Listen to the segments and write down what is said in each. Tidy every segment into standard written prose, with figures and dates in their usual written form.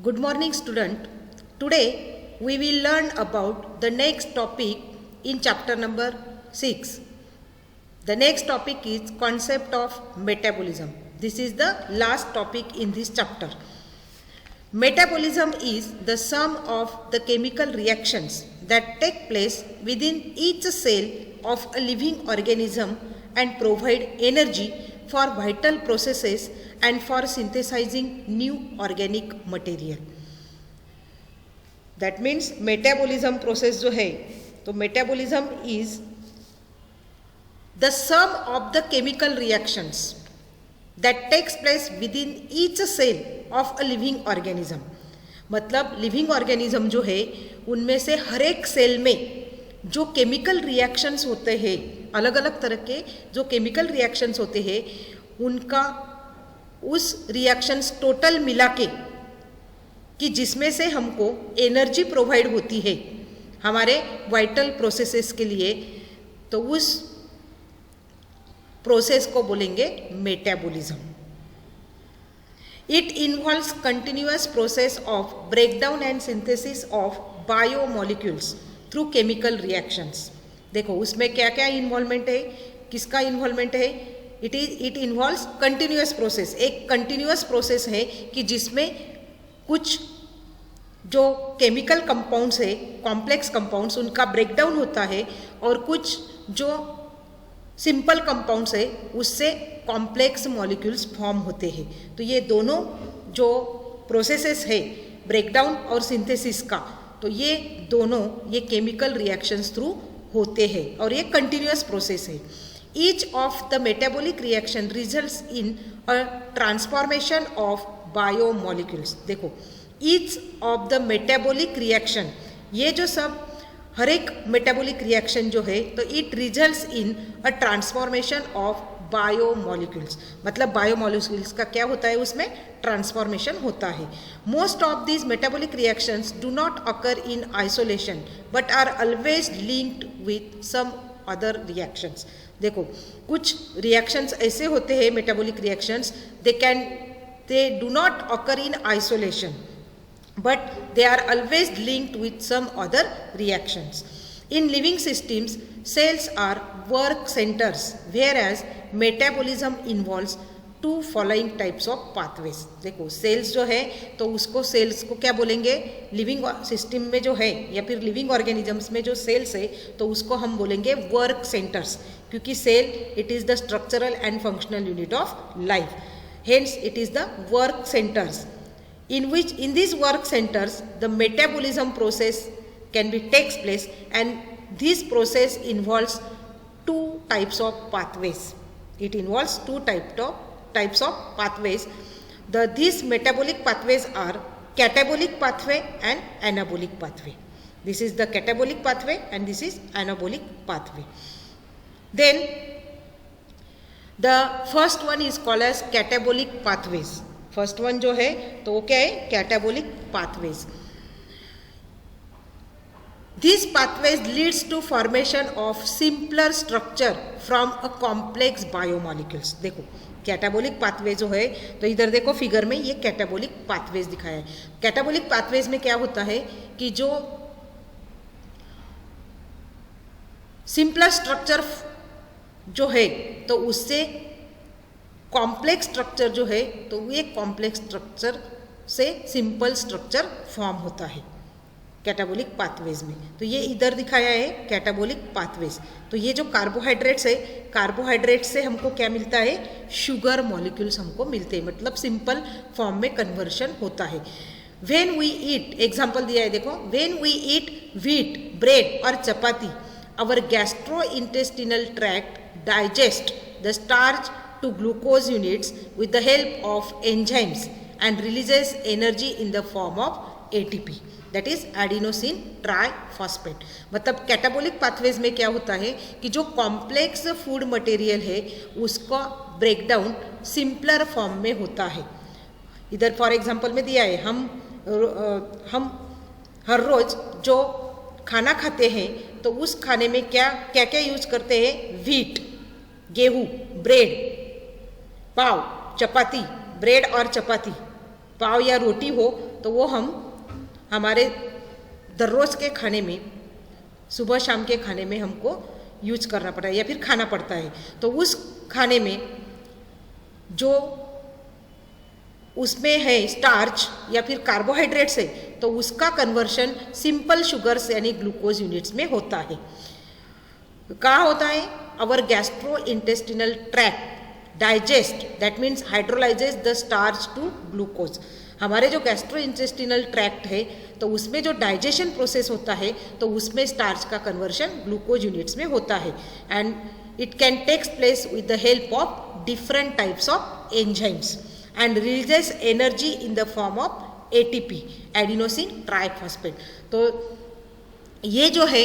Good morning, student. Today we will learn about the next topic in chapter number 6. The next topic is concept of metabolism. This is the last topic in this chapter. Metabolism is the sum of the chemical reactions that take place within each cell of a living organism and provide energy for vital processes and for synthesizing new organic material. That means metabolism process जो है तो metabolism is the sum of the chemical reactions that takes place within each cell of a living organism. मतलब living organism जो है उनमें से हर एक cell में जो केमिकल रिएक्शंस होते हैं, अलग अलग तरह के जो केमिकल रिएक्शंस होते हैं उनका उस रिएक्शंस टोटल मिला के कि जिसमें से हमको एनर्जी प्रोवाइड होती है हमारे वाइटल प्रोसेसेस के लिए, तो उस प्रोसेस को बोलेंगे metabolism. It involves continuous process of breakdown and synthesis of biomolecules through chemical reactions. देखो उसमें क्या क्या इन्वॉल्वमेंट है, किसका इन्वॉल्वमेंट है. It involves continuous process. एक कंटिन्यूअस प्रोसेस है कि जिसमें कुछ जो केमिकल कंपाउंड्स है, कॉम्प्लेक्स कंपाउंड्स, उनका ब्रेकडाउन होता है और कुछ जो सिंपल कंपाउंड्स है उससे कॉम्प्लेक्स मॉलिक्यूल्स फॉर्म होते हैं. तो ये दोनों जो प्रोसेसेस है ब्रेकडाउन और सिंथेसिस का, तो ये दोनों ये केमिकल रिएक्शंस थ्रू होते हैं और ये कंटिन्यूअस प्रोसेस है. Each of the metabolic reaction results in a transformation of biomolecules. देखो each of the metabolic reaction, ये जो सब हर एक मेटाबॉलिक रिएक्शन जो है तो it results in a transformation of biomolecules. मतलब बायोमॉलिक्यूल्स का क्या होता है, उसमें ट्रांसफॉर्मेशन होता है. Most of these metabolic reactions do not occur in isolation but are always linked with some other reactions. देखो कुछ रिएक्शंस ऐसे होते हैं metabolic reactions, they do not occur in isolation but they are always linked with some other reactions. In living systems, cells are work centers, whereas metabolism involves two following types of pathways. देखो sales जो है तो उसको sales को क्या बोलेंगे, living system में जो है या फिर लिविंग ऑर्गेनिजम्स में जो सेल्स है तो उसको हम बोलेंगे वर्क सेंटर्स, क्योंकि cell it is the structural and functional unit of life. Hence it is the work centers in these work centers the metabolism process can be takes place, and this process involves two types of pathways. It involves two types of pathways. These metabolic pathways are catabolic pathway and anabolic pathway. This is the catabolic pathway and this is anabolic pathway. Then the first one is called as catabolic pathways. First one जो है तो वो क्या है, catabolic pathways. This pathways leads to formation of simpler structure from a complex biomolecules. देखो catabolic pathway जो है तो इधर देखो फिगर में ये कैटाबोलिक पाथवेज दिखाया है. कैटाबोलिक पाथवेज में क्या होता है कि जो सिंपलर स्ट्रक्चर जो है तो उससे कॉम्प्लेक्स स्ट्रक्चर जो है तो ये कॉम्प्लेक्स स्ट्रक्चर से सिंपल स्ट्रक्चर फॉर्म होता है कैटाबोलिक पाथवेज में. तो ये इधर दिखाया है कैटाबोलिक पाथवेज. तो ये जो कार्बोहाइड्रेट्स है, कार्बोहाइड्रेट्स से हमको क्या मिलता है, शुगर मॉलिक्यूल्स हमको मिलते हैं, मतलब सिंपल फॉर्म में कन्वर्शन होता है. व्हेन वी ईट, एग्जाम्पल दिया है देखो, when we eat wheat, bread और chapati, our gastrointestinal tract digest the starch to glucose units with the help of enzymes and releases energy in the form of ATP, that is adenosine triphosphate. मतलब catabolic pathways में क्या होता है कि जो complex food material है उसका breakdown simpler form में होता है. इधर फॉर एग्जांपल में दिया है, हम हर रोज जो खाना खाते हैं तो उस खाने में क्या क्या यूज करते हैं, व्हीट, गेहूँ, ब्रेड, पाव, चपाती, ब्रेड और चपाती, पाव या रोटी हो तो वो हम हमारे दररोज के खाने में, सुबह शाम के खाने में हमको यूज करना पड़ता है या फिर खाना पड़ता है। तो उस खाने में जो उसमें है स्टार्च या फिर कार्बोहाइड्रेट्स है तो उसका कन्वर्शन सिंपल शुगर्स यानी ग्लूकोज यूनिट्स में होता है। कहाँ होता है? Our gastrointestinal tract digest, that means hydrolyses the starch to glucose. हमारे जो गैस्ट्रो इंटेस्टिनल ट्रैक्ट है तो उसमें जो डाइजेशन प्रोसेस होता है तो उसमें स्टार्च का कन्वर्शन ग्लूकोज यूनिट्स में होता है and it can takes place with the help of different types of enzymes and releases energy in the form of ATP, adenosine triphosphate. तो ये जो है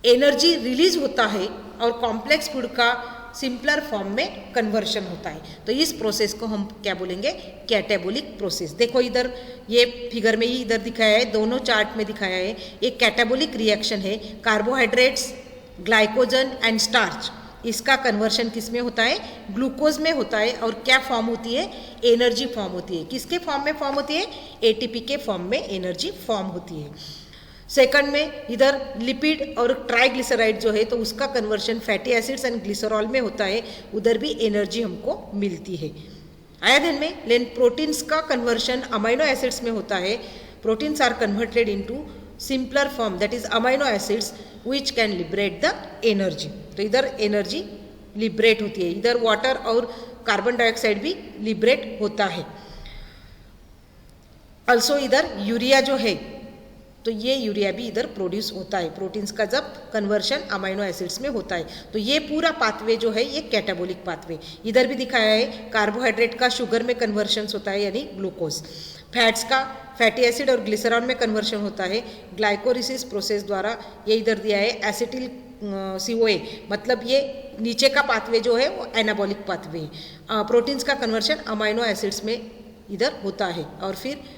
एनर्जी रिलीज होता है और कॉम्प्लेक्स फूड का सिंपलर फॉर्म में कन्वर्शन होता है। तो इस प्रोसेस को हम क्या बोलेंगे? Catabolic process. देखो इधर ये फिगर में ही इधर दिखाया है, दोनों चार्ट में दिखाया है। एक कैटाबोलिक रिएक्शन है, कार्बोहाइड्रेट्स, ग्लाइकोजन एंड स्टार्च, इसका कन्वर्शन किस में होता है? ग्लूकोज में होता है। और क्या फॉर्म होती है? एनर्जी फॉर्म होती है। किसके फॉर्म में फॉर्म होती है? एटीपी के फॉर्म में एनर्जी फॉर्म होती है। सेकंड में इधर लिपिड और ट्राइग्लिसराइड जो है तो उसका conversion fatty acids and glycerol में होता है, उधर भी एनर्जी हमको मिलती है। आया ध्यान में? लेकिन प्रोटीन्स का कन्वर्शन अमाइनो एसिड्स में होता है। Proteins are converted into simpler form that is amino acids which can liberate the energy. तो इधर एनर्जी लिबरेट होती है, इधर वाटर और कार्बन डाइऑक्साइड भी लिबरेट होता है। ऑल्सो इधर यूरिया जो है तो ये यूरिया भी इधर प्रोड्यूस होता है प्रोटीन्स का जब कन्वर्शन अमाइनो एसिड्स में होता है। तो ये पूरा पाथवे जो है ये कैटाबोलिक पाथवे। इधर भी दिखाया है कार्बोहाइड्रेट का शुगर में कन्वर्शन होता है यानी ग्लूकोज, फैट्स का फैटी एसिड और ग्लिसरॉल में कन्वर्शन होता है ग्लाइकोलिसिस प्रोसेस द्वारा। ये इधर दिया है एसिटिल CoA, मतलब ये नीचे का पाथवे जो है वो एनाबॉलिक पाथवे है। प्रोटीन्स का कन्वर्शन अमाइनो एसिड्स में इधर होता है और फिर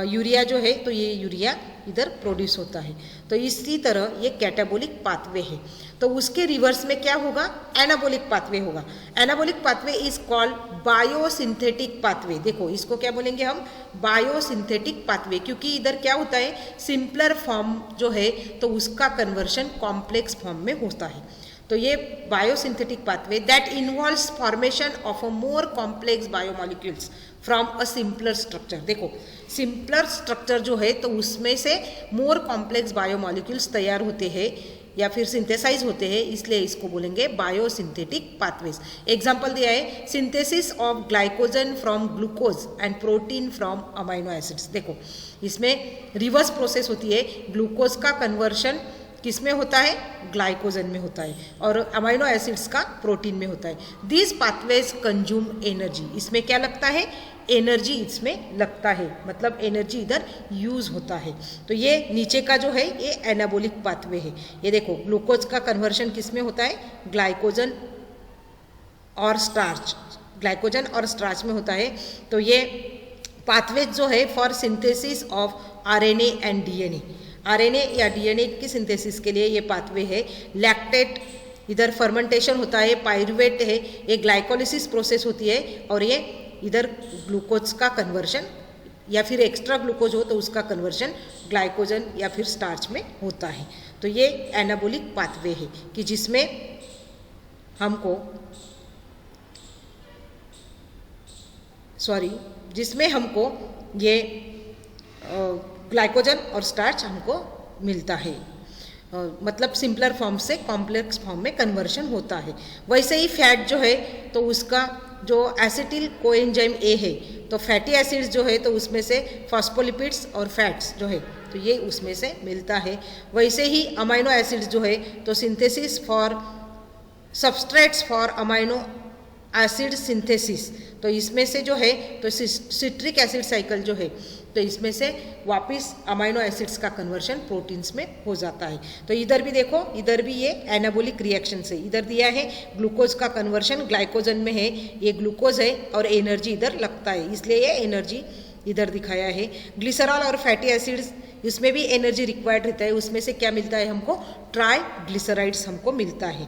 यूरिया जो है तो ये यूरिया इधर प्रोड्यूस होता है। तो इसी तरह ये कैटाबोलिक पाथवे है। तो उसके रिवर्स में क्या होगा? एनाबोलिक पाथवे होगा। Anabolic pathway is called biosynthetic pathway. देखो इसको क्या बोलेंगे हम? बायोसिंथेटिक पाथवे, क्योंकि इधर क्या होता है सिंपलर फॉर्म जो है तो उसका कन्वर्शन कॉम्प्लेक्स फॉर्म में होता है। तो ये biosynthetic pathway that involves formation of a more complex biomolecules from a simpler structure. देखो सिंपलर स्ट्रक्चर जो है तो उसमें से मोर कॉम्प्लेक्स बायोमॉलिक्यूल्स तैयार होते हैं या फिर सिंथेसाइज होते हैं, इसलिए इसको बोलेंगे बायोसिंथेटिक पाथवेज। एग्जाम्पल दिया है synthesis of glycogen from glucose and protein from amino acids. देखो इसमें रिवर्स प्रोसेस होती है, ग्लूकोज का कन्वर्शन किस में होता है? ग्लाइकोजन में होता है और अमाइनो एसिड्स का प्रोटीन में होता है। दिस पाथवेज कंज्यूम एनर्जी, इसमें क्या लगता है? एनर्जी इसमें लगता है, मतलब एनर्जी इधर यूज होता है। तो ये नीचे का जो है ये एनाबोलिक पाथवे है। ये देखो ग्लूकोज का कन्वर्शन किस में होता है? ग्लाइकोजन और स्टार्च, ग्लाइकोजन और स्टार्च में होता है। तो ये पाथवेज जो है for synthesis of RNA and DNA, RNA या DNA की सिंथेसिस के लिए ये पाथवे है। लैक्टेट इधर फर्मेंटेशन होता है, पायरुवेट है, ये ग्लाइकोलिसिस प्रोसेस होती है और ये इधर ग्लूकोज का कन्वर्शन या फिर एक्स्ट्रा ग्लूकोज हो तो उसका कन्वर्शन ग्लाइकोजन या फिर स्टार्च में होता है। तो ये एनाबोलिक पाथवे है कि जिसमें हमको ये ग्लाइकोजन और स्टार्च हमको मिलता है, मतलब सिंपलर फॉर्म से कॉम्प्लेक्स फॉर्म में कन्वर्शन होता है। वैसे ही फैट जो है तो उसका जो एसिटिल कोएंजाइम A है तो फैटी एसिड्स जो है तो उसमें से फॉस्फोलिपिड्स और फैट्स जो है तो ये उसमें से मिलता है। वैसे ही अमाइनो एसिड्स जो है तो synthesis for substrates for amino acid synthesis, तो इसमें से जो है तो सिट्रिक एसिड साइकिल जो है तो इसमें से वापस अमाइनो एसिड्स का कन्वर्शन प्रोटीन्स में हो जाता है। तो इधर भी देखो, इधर भी ये एनाबोलिक रिएक्शन से इधर दिया है ग्लूकोज का कन्वर्शन ग्लाइकोजन में है, ये ग्लूकोज है और एनर्जी इधर लगता है, इसलिए ये एनर्जी इधर दिखाया है। ग्लिसरॉल और फैटी एसिड्स इसमें भी एनर्जी रिक्वायर्ड रहता है, उसमें से क्या मिलता है हमको? ट्राइग्लिसराइड्स हमको मिलता है।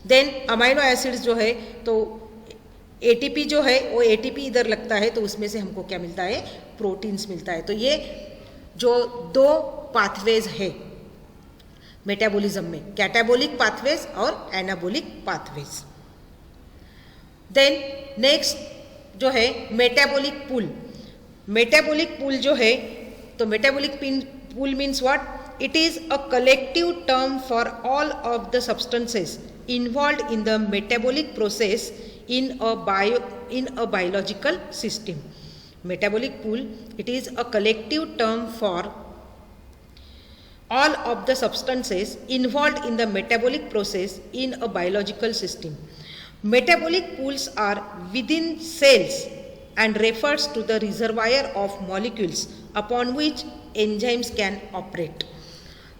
देन अमाइनो एसिड्स जो है तो एटीपी जो है वो एटीपी इधर लगता है तो उसमें से हमको क्या मिलता है, प्रोटीन्स मिलता है। तो ये जो दो पाथवेज है मेटाबॉलिज्म में, कैटाबोलिक पाथवेज और एनाबोलिक पाथवेज। देन नेक्स्ट जो है मेटाबॉलिक पूल। मेटाबॉलिक पूल जो है, तो metabolic pool means what, it is a collective term for all of the substances involved in the metabolic process in a biological system. Metabolic pool, it is a collective term for all of the substances involved in the metabolic process in a biological system. Metabolic pools are within cells and refers to the reservoir of molecules upon which enzymes can operate.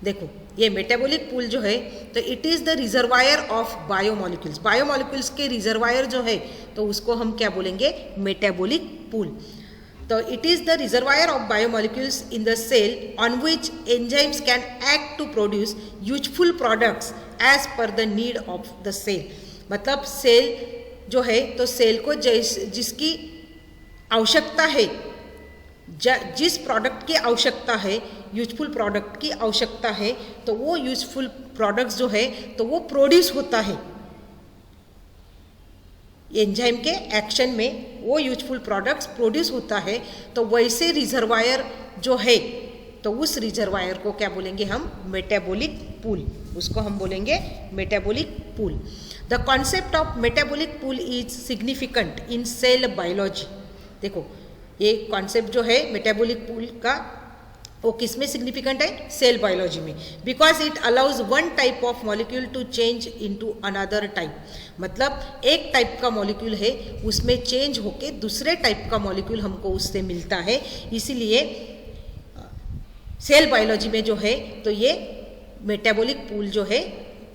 देखो ये metabolic pool जो है तो it is the reservoir of biomolecules. Biomolecules के reservoir जो है तो उसको हम क्या बोलेंगे, मेटाबॉलिक पूल। तो it is the reservoir of biomolecules in the cell on which enzymes can act to produce useful products as per the need of the cell. मतलब सेल जो है तो सेल को जिसकी आवश्यकता है, जिस प्रोडक्ट की आवश्यकता है, यूजफुल प्रोडक्ट की आवश्यकता है, तो वो यूजफुल प्रोडक्ट्स जो है तो वो प्रोड्यूस होता है एंजाइम के एक्शन में, वो यूजफुल प्रोडक्ट्स प्रोड्यूस होता है। तो वैसे रिजर्वायर जो है तो उस रिजर्वायर को क्या बोलेंगे हम, मेटाबॉलिक पूल। उसको हम बोलेंगे metabolic pool. The concept of metabolic pool is significant in cell biology. देखो ये कॉन्सेप्ट जो है मेटाबॉलिक पूल का वो किस में सिग्निफिकेंट है, सेल बायोलॉजी में। Because it allows one type of molecule to change into another type. मतलब एक टाइप का मॉलिक्यूल है उसमें चेंज होके दूसरे टाइप का मॉलिक्यूल हमको उससे मिलता है। इसीलिए सेल बायोलॉजी में जो है तो ये मेटाबॉलिक पूल जो है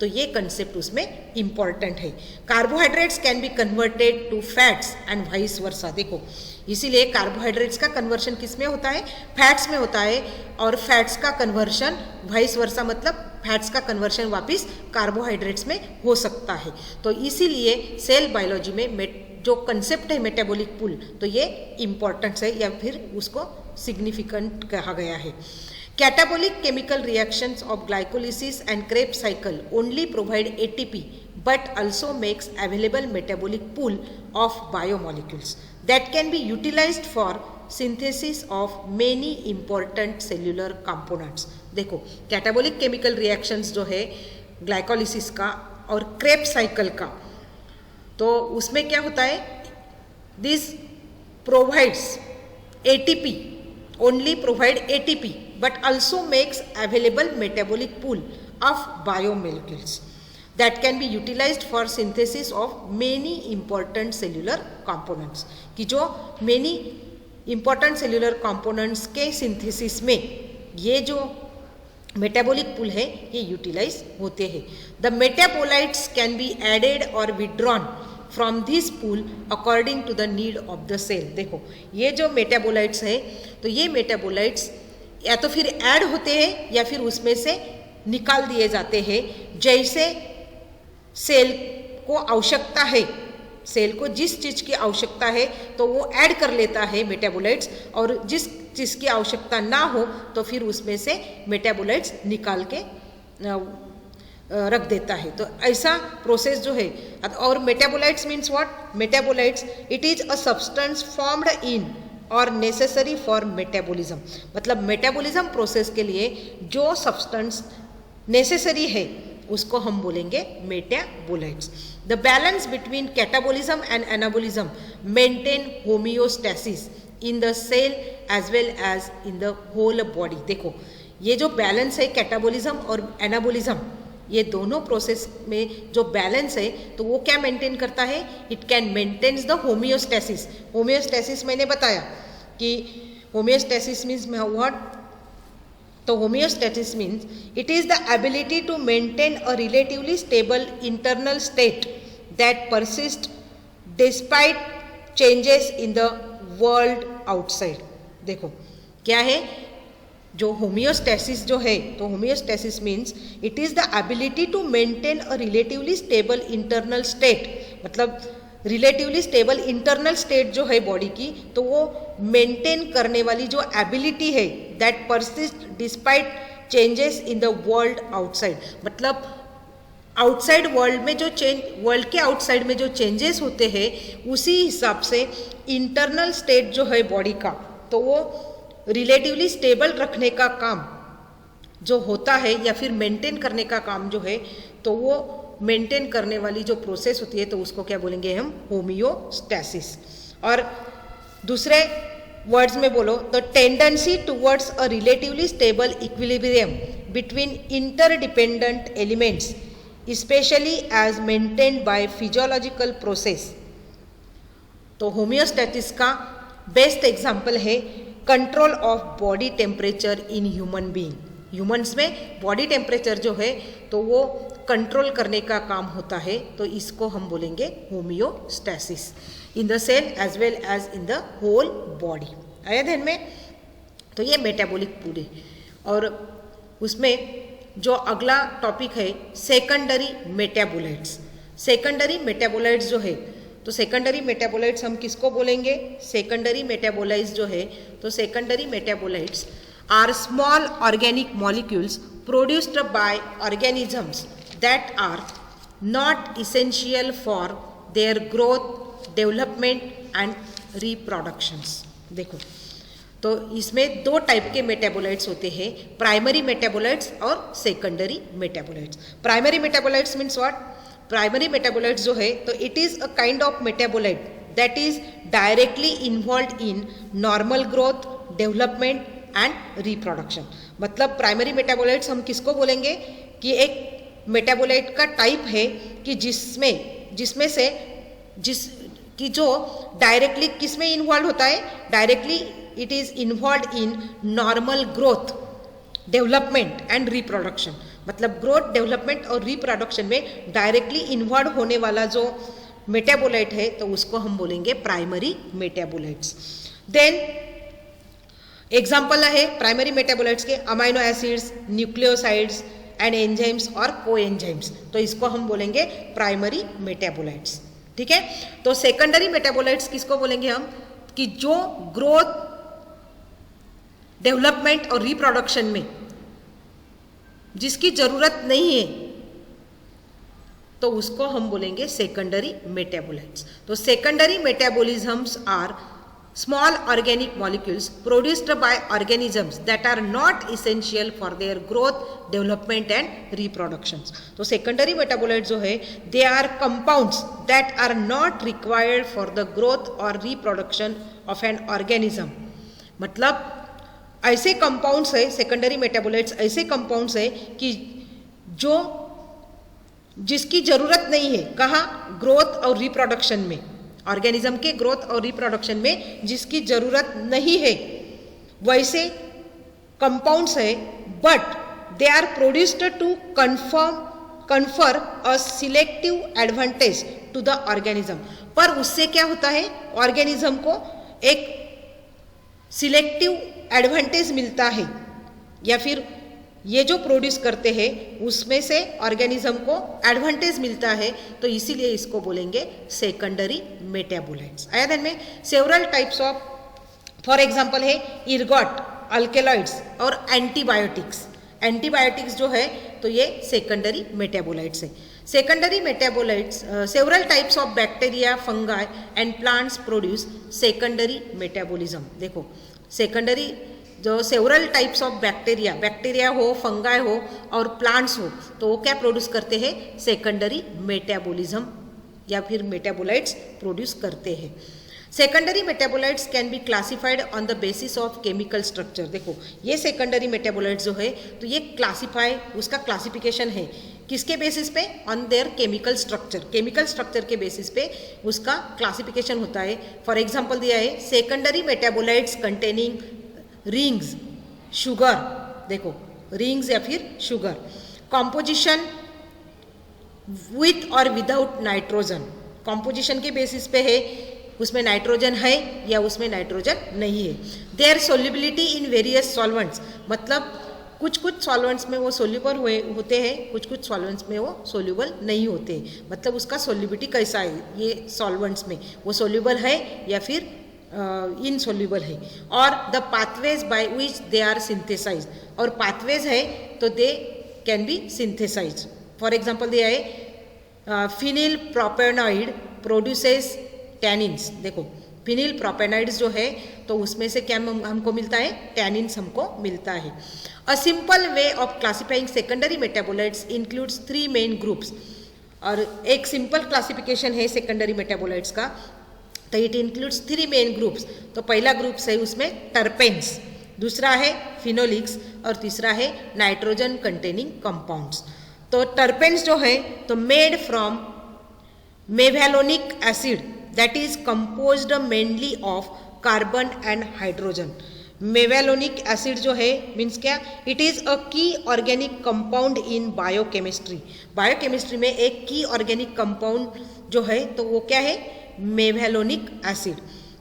तो ये कंसेप्ट उसमें इंपॉर्टेंट है। Carbohydrates can be converted to fats and vice versa. देखो इसीलिए कार्बोहाइड्रेट्स का कन्वर्शन किस में होता है, फैट्स में होता है, और फैट्स का कन्वर्शन वाइस वर्सा मतलब फैट्स का कन्वर्शन वापस कार्बोहाइड्रेट्स में हो सकता है। तो इसीलिए सेल बायोलॉजी में जो कंसेप्ट है मेटाबॉलिक पूल तो ये इम्पॉर्टेंट है या फिर उसको सिग्निफिकेंट कहा गया है। Catabolic chemical reactions of glycolysis and Krebs cycle only provide ATP but also makes available metabolic pool of biomolecules that can be utilized for synthesis of many important cellular components. देखो catabolic chemical reactions जो है glycolysis का और Krebs cycle का, तो उसमें क्या होता है, this provides ATP, only provide ATP but also makes available metabolic pool of biomolecules that can be utilized for synthesis of many important cellular components। कि जो many important cellular components के synthesis में ये जो metabolic pool है ये utilize होते हैं। The metabolites can be added or withdrawn from this pool according to the need of the cell। देखो ये जो metabolites है तो ये metabolites या तो फिर ऐड होते हैं या फिर उसमें से निकाल दिए जाते हैं, जैसे सेल को आवश्यकता है, सेल को जिस चीज़ की आवश्यकता है तो वो ऐड कर लेता है मेटाबोलाइट्स, और जिस चीज़ की आवश्यकता ना हो तो फिर उसमें से मेटाबोलाइट्स निकाल के रख देता है। तो ऐसा प्रोसेस जो है। और metabolites means what, metabolites it is a substance formed in और नेसेसरी फॉर मेटाबॉलिज्म। मतलब मेटाबॉलिज्म प्रोसेस के लिए जो सब्सटेंस नेसेसरी है उसको हम बोलेंगे metabolites. The balance between catabolism and anabolism maintain homeostasis in the cell as well as in the whole body. देखो ये जो बैलेंस है कैटाबॉलिज्म और एनाबॉलिज्म, ये दोनों प्रोसेस में जो बैलेंस है तो वो क्या मेंटेन करता है, it can maintains the homeostasis. Homeostasis मैंने बताया कि होमियोस्टेसिस मीन्स व्हाट, तो homeostasis means it is the ability to maintain a relatively stable internal state that persist despite changes in the world outside. देखो क्या है जो होमियोस्टेसिस जो है, तो homeostasis means it is the ability to maintain a relatively stable internal state. मतलब relatively stable internal state जो है बॉडी की, तो वो मेंटेन करने वाली जो एबिलिटी है that persist despite changes in the world outside. मतलब आउटसाइड वर्ल्ड में जो वर्ल्ड के आउटसाइड में जो चेंजेस होते हैं उसी हिसाब से इंटरनल स्टेट जो है बॉडी का, तो वो रिलेटिवली स्टेबल रखने का काम जो होता है या फिर मेंटेन करने का काम जो है, तो वो मेंटेन करने वाली जो प्रोसेस होती है तो उसको क्या बोलेंगे हम, होमियोस्टैसिस। और दूसरे वर्ड्स में बोलो तो tendency towards a relatively stable equilibrium between interdependent elements especially as maintained by physiological process. तो होमियोस्टैसिस का बेस्ट एग्जाम्पल है control of body temperature in human being. Humans में बॉडी टेम्परेचर जो है तो वो कंट्रोल करने का काम होता है, तो इसको हम बोलेंगे homeostasis in the cell as well as in the whole body. आया ध्यान में? तो ये मेटाबॉलिक पूरे। और उसमें जो अगला टॉपिक है सेकेंडरी मेटाबोलाइट्स। सेकेंडरी मेटाबोलाइट्स जो है तो सेकेंडरी मेटाबोलाइट्स हम किसको बोलेंगे? सेकेंडरी मेटाबोलाइट्स जो है तो secondary metabolites are small organic molecules produced by organisms that are not essential for their growth, development and reproductions। देखो तो इसमें दो टाइप के मेटाबोलाइट्स होते हैं, प्राइमरी मेटाबोलाइट्स और secondary metabolites. Primary metabolites means what? Primary metabolites जो है तो it is a kind of metabolite that is directly involve in normal growth, development and reproduction. मतलब प्राइमरी मेटाबोलाइट्स हम किसको बोलेंगे कि एक मेटाबोलाइट का टाइप है कि जिसमें से कि जो डायरेक्टली किस में इन्वॉल्व होता है? Directly it is involve in normal growth, development and reproduction. मतलब ग्रोथ, डेवलपमेंट और रिप्रोडक्शन में डायरेक्टली इन्वॉल्व होने वाला जो मेटाबोलाइट है तो उसको हम बोलेंगे प्राइमरी मेटाबोलाइट्स। देन एग्जाम्पल है प्राइमरी मेटाबोलाइट्स के amino acids, nucleosides and enzymes और कोएंजाइम्स, तो इसको हम बोलेंगे प्राइमरी मेटाबोलाइट्स। ठीक है? तो सेकेंडरी मेटाबोलाइट्स किसको बोलेंगे हम? कि जो ग्रोथ, डेवलपमेंट और रिप्रोडक्शन में जिसकी जरूरत नहीं है तो उसको हम बोलेंगे सेकेंडरी मेटाबोलाइट्स। तो secondary metabolisms are small organic molecules produced by organisms that are not essential for their growth, development and reproduction। तो secondary metabolites जो है they are compounds that are not required for the growth or reproduction of an organism। मतलब ऐसे compounds है secondary metabolites, ऐसे compounds है कि जो जिसकी जरूरत नहीं है, कहाँ? ग्रोथ और रिप्रोडक्शन में, ऑर्गेनिज्म के ग्रोथ और रिप्रोडक्शन में जिसकी जरूरत नहीं है वैसे कंपाउंड्स है, but they are produced to confer a selective advantage to the organism. पर उससे क्या होता है? ऑर्गेनिज्म को एक सिलेक्टिव एडवांटेज मिलता है, या फिर ये जो प्रोड्यूस करते हैं उसमें से ऑर्गेनिज्म को एडवांटेज मिलता है, तो इसीलिए इसको बोलेंगे सेकेंडरी मेटाबोलाइट्स। आया ध्यान में? Several types of, for example है इर्गॉट, अल्केलॉइड्स और एंटीबायोटिक्स। एंटीबायोटिक्स जो है तो ये सेकेंडरी मेटाबोलाइट्स है। Secondary metabolites, several types of bacteria, fungi and plants produce secondary metabolism. देखो सेकेंडरी जो सेवरल टाइप्स ऑफ बैक्टीरिया हो, फंगाई हो और प्लांट्स हो, तो वो क्या प्रोड्यूस करते हैं? सेकेंडरी मेटाबोलिज्म या फिर मेटाबोलाइट्स प्रोड्यूस करते हैं। Secondary metabolites can be classified on the basis of chemical structure. देखो ये सेकेंडरी मेटाबोलाइट्स जो है तो ये उसका क्लासिफिकेशन है किसके बेसिस पे? On their chemical structure. Chemical structure के बेसिस पे उसका क्लासिफिकेशन होता है। फॉर एग्जाम्पल दिया है secondary metabolites containing rings, sugar. देखो रिंग्स या फिर शुगर, कॉम्पोजिशन विथ और विदाउट नाइट्रोजन। कॉम्पोजिशन के बेसिस पे है, उसमें नाइट्रोजन है या उसमें नाइट्रोजन नहीं है। Their solubility in various solvents, मतलब कुछ कुछ सॉल्वेंट्स में वो सोल्यूबल होते हैं, कुछ कुछ सॉल्वेंट्स में वो सोल्यूबल नहीं होते। मतलब उसका सोल्यूबिलिटी कैसा है, ये सॉल्वेंट्स में वो सोल्यूबल है या फिर इनसोल्यूबल है। और the pathways by which they are synthesize, और पाथवेज है तो they can be synthesize. For example दिया है फिनिल प्रोपेनॉइड प्रोड्यूसेस टैनिन्स। देखो फिनिल प्रोपेनॉइड्स जो है तो उसमें से क्या हमको मिलता है, टैनिन्स हमको मिलता है। A simple way of classifying secondary metabolites includes 3 main groups. और एक सिंपल क्लासिफिकेशन है सेकेंडरी मेटाबोलाइट्स का, तो इट इंक्लूड्स 3 मेन ग्रुप्स। तो पहला ग्रुप है उसमें टर्पेन्स, दूसरा है फिनोलिक्स और तीसरा है नाइट्रोजन कंटेनिंग कंपाउंड्स। तो टर्पेन्स जो है तो made from mevalonic acid that is composed mainly of carbon and hydrogen. Mevalonic acid जो है मीन्स क्या, it is a key organic compound in biochemistry. Biochemistry में एक की ऑर्गेनिक कंपाउंड जो है तो वो क्या है, mevalonic acid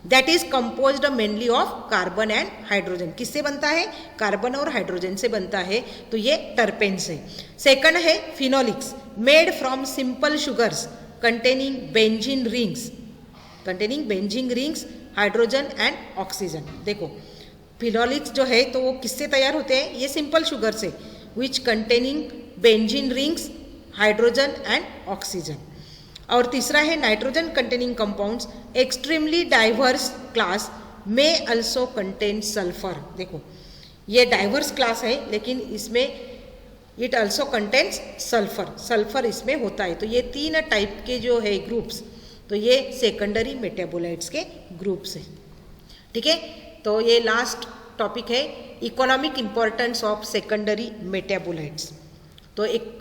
that is composed mainly of carbon and hydrogen. किससे बनता है, कार्बन और हाइड्रोजन से बनता है, तो ये टर्पेन्स है। सेकंड है phenolics, made from simple sugars containing benzene rings hydrogen and oxygen. देखो फिनोलिक्स जो है तो वो किससे तैयार होते हैं, ये सिंपल शुगर से, which containing benzene rings hydrogen and oxygen. और तीसरा है nitrogen containing compounds extremely diverse class में अल्सो कंटेन सल्फर। देखो ये डाइवर्स क्लास है लेकिन इसमें it also contains sulphur, sulphur इसमें होता है। तो ये 3 टाइप के जो है ग्रुप्स, तो ये सेकेंडरी मेटाबोलाइट्स के ग्रुप्स है। ठीक है, तो ये लास्ट टॉपिक है economic importance of secondary metabolites. तो एक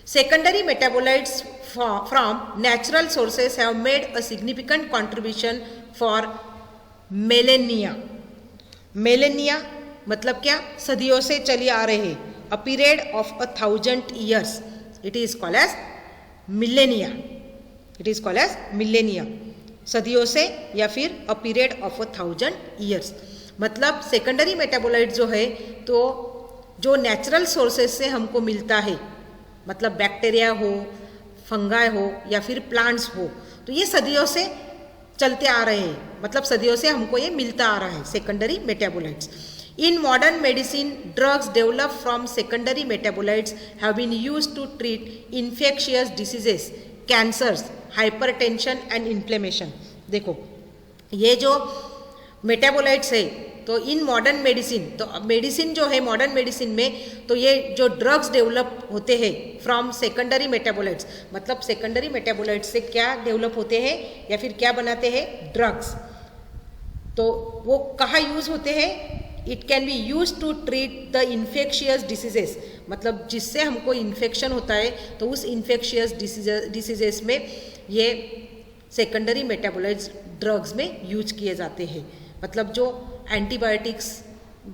secondary metabolites from natural sources have made a significant contribution for millennia। millennia मतलब क्या, सदियों से चली आ रहे, a period of 1000 years it is called as millennia, it is called as millennia, सदियों से या फिर a period of 1000 years। मतलब सेकेंडरी मेटाबोलाइट जो है तो जो नेचुरल सोर्सेस से हमको मिलता है, मतलब बैक्टीरिया हो, फंगाई हो या फिर प्लांट्स हो, तो ये सदियों से चलते आ रहे हैं, मतलब सदियों से हमको ये मिलता आ रहा है secondary metabolites. In modern medicine drugs develop from secondary metabolites have been used to treat infectious diseases, cancers, hypertension and inflammation. देखो ये जो मेटाबोलाइट्स है तो इन मॉडर्न मेडिसिन, तो मेडिसिन जो है मॉडर्न मेडिसिन में तो ये जो ड्रग्स डेवलप होते हैं फ्रॉम सेकेंडरी मेटाबोलाइट्स, मतलब सेकेंडरी मेटाबोलाइट्स से क्या डेवलप होते हैं या फिर क्या बनाते हैं, ड्रग्स। तो वो कहाँ यूज़ होते हैं, it can be use to treat the infectious diseases, मतलब जिससे हमको इन्फेक्शन होता है तो उस इन्फेक्शियस डिसीजेस में ये सेकेंडरी मेटाबोलाइट्स ड्रग्स में यूज किए जाते हैं। मतलब जो एंटीबायोटिक्स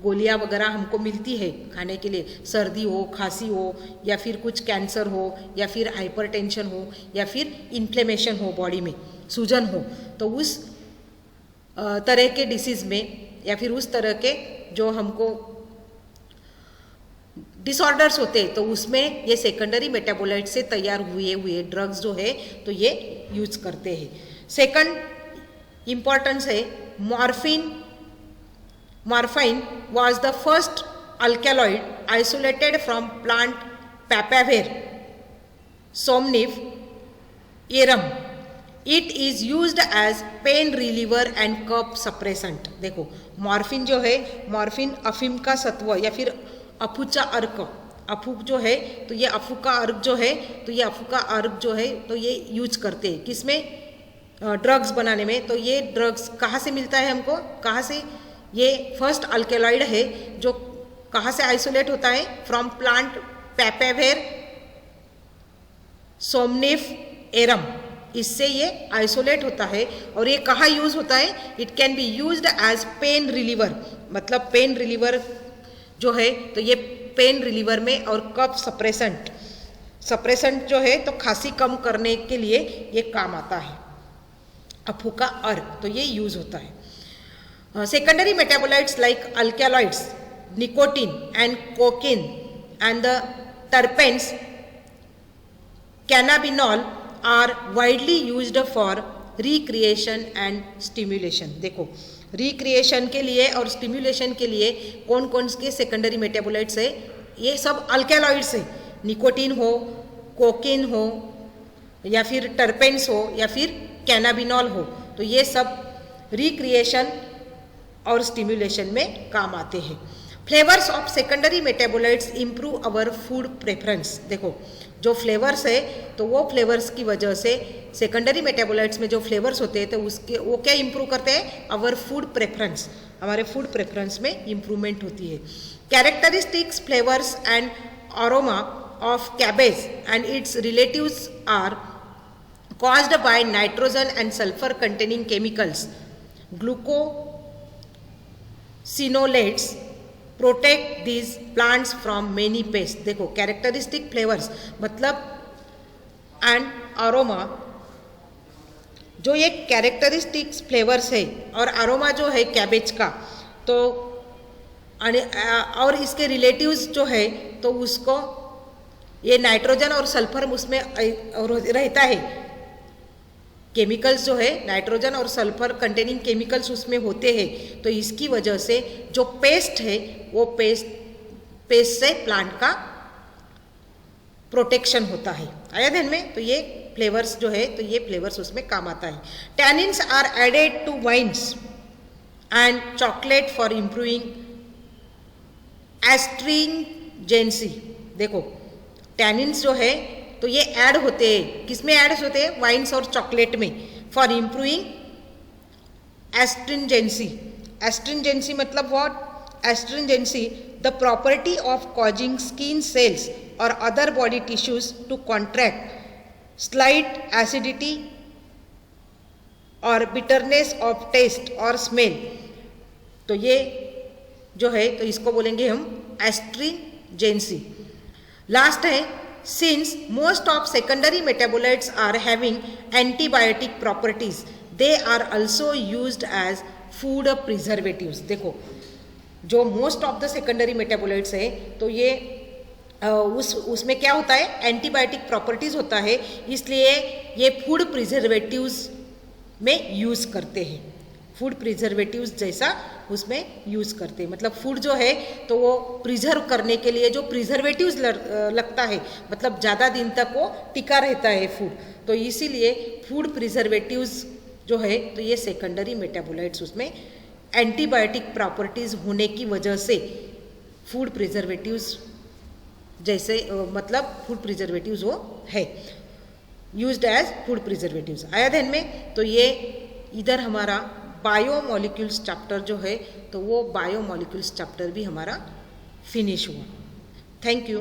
गोलियां वगैरह हमको मिलती है खाने के लिए, सर्दी हो, खांसी हो या फिर कुछ कैंसर हो या फिर हाइपरटेंशन हो या फिर इन्फ्लेमेशन हो, बॉडी में सूजन हो, तो उस तरह के डिसीज़ में या फिर उस तरह के जो हमको डिसऑर्डर्स होते हैं तो उसमें ये सेकेंडरी मेटाबोलाइट से तैयार हुए ड्रग्स जो है तो ये यूज करते हैं। सेकंड इम्पॉर्टेंस है morphine. Morphine was the first alkaloid isolated from plant Papaver somniferum. It is used as pain reliever and cough suppressant। देखो मॉर्फिन जो है, मॉर्फिन अफीम का सत्व या फिर अफूचा अर्क, अफूक जो है तो ये अफू का अर्क जो है तो ये अफू का अर्क जो है तो ये यूज करते हैं किसमें, ड्रग्स बनाने में। तो ये ड्रग्स कहाँ से मिलता है हमको, कहाँ से, ये फर्स्ट अल्केलॉइड है जो कहाँ से आइसोलेट होता है, फ्रॉम प्लांट पैपेवेर सोमनिफेरम, इससे ये आइसोलेट होता है। और ये कहाँ यूज होता है, it can be used as pain reliever, मतलब पेन रिलीवर जो है तो ये पेन रिलीवर में, और कफ सप्रेसेंट, सप्रेसेंट जो है तो खांसी कम करने के लिए ये काम आता है, अफू का अर्क, तो ये यूज होता है। Secondary metabolites like alkaloids nicotine and cocaine and the terpenes cannabinol are widely used for recreation and stimulation. देखो रिक्रिएशन के लिए और स्टिम्युलेशन के लिए कौन कौन के सेकेंडरी मेटाबोलाइट्स है, ये सब अल्केलॉइड्स है. निकोटीन हो, कोकीन हो, या फिर टर्पेन्स हो, या फिर कैनाबिनॉल हो, तो ये सब रिक्रिएशन और स्टिम्युलेशन में काम आते हैं. Flavours of secondary metabolites improve our food preference. देखो जो फ्लेवर्स है तो वो फ्लेवर्स की वजह से सेकेंडरी मेटाबोलाइट्स में जो फ्लेवर्स होते हैं तो उसके वो क्या इम्प्रूव करते हैं, अवर फूड प्रेफरेंस, हमारे फूड प्रेफरेंस में इम्प्रूवमेंट होती है. Characteristics flavours and aroma of cabbage and its relatives are caused by nitrogen and sulfur containing chemicals. Glucosinolates protect these plants from many pests. देखो characteristic flavors मतलब and aroma, जो ये characteristics flavors है और aroma जो है cabbage का, तो और इसके रिलेटिव्स जो है तो उसको ये नाइट्रोजन और सल्फर उसमें रहता है. केमिकल्स जो है नाइट्रोजन और सल्फर कंटेनिंग केमिकल्स उसमें होते हैं, तो इसकी वजह से जो पेस्ट है वो पेस्ट से प्लांट का प्रोटेक्शन होता है. आया ध्यान में. तो ये फ्लेवर्स जो है तो ये फ्लेवर्स उसमें काम आता है. Tannins are added to wines and chocolate for improving astringency. देखो टैनिन्स जो है तो ये ऐड होते हैं, किसमें ऐड होते हैं, वाइन्स और चॉकलेट में, फॉर इम्प्रूविंग एस्ट्रिंजेंसी. एस्ट्रिंजेंसी मतलब what, astringency the property of causing skin cells और other body tissues to contract, slight acidity और बिटरनेस ऑफ टेस्ट और स्मेल. तो ये जो है तो इसको बोलेंगे हम एस्ट्रिंजेंसी. लास्ट है, since most of secondary metabolites are having antibiotic properties, they are also used as food preservatives. देखो जो most of the secondary metabolites है तो ये उसमें क्या होता है, एंटीबायोटिक प्रॉपर्टीज होता है, इसलिए ये फूड प्रिजर्वेटिव्स में यूज करते हैं. फूड प्रिजर्वेटिव्स जैसा उसमें यूज़ करते हैं. मतलब फूड जो है तो वो प्रिजर्व करने के लिए जो प्रिजर्वेटिव्स लगता है, मतलब ज़्यादा दिन तक वो टिका रहता है फूड, तो इसीलिए फूड प्रिजर्वेटिव्स जो है तो ये सेकेंडरी मेटाबोलाइट्स उसमें एंटीबायोटिक प्रॉपर्टीज़ होने की वजह से फूड प्रिजर्वेटिव्स जैसे मतलब फूड प्रिजर्वेटिव्स वो है, यूज्ड एज फूड प्रिजर्वेटिव्स. आया ध्यान में. तो ये इधर हमारा बायोमोलिक्यूल्स चैप्टर जो है तो वो बायोमोलिक्यूल्स चैप्टर भी हमारा फिनिश हुआ. Thank you.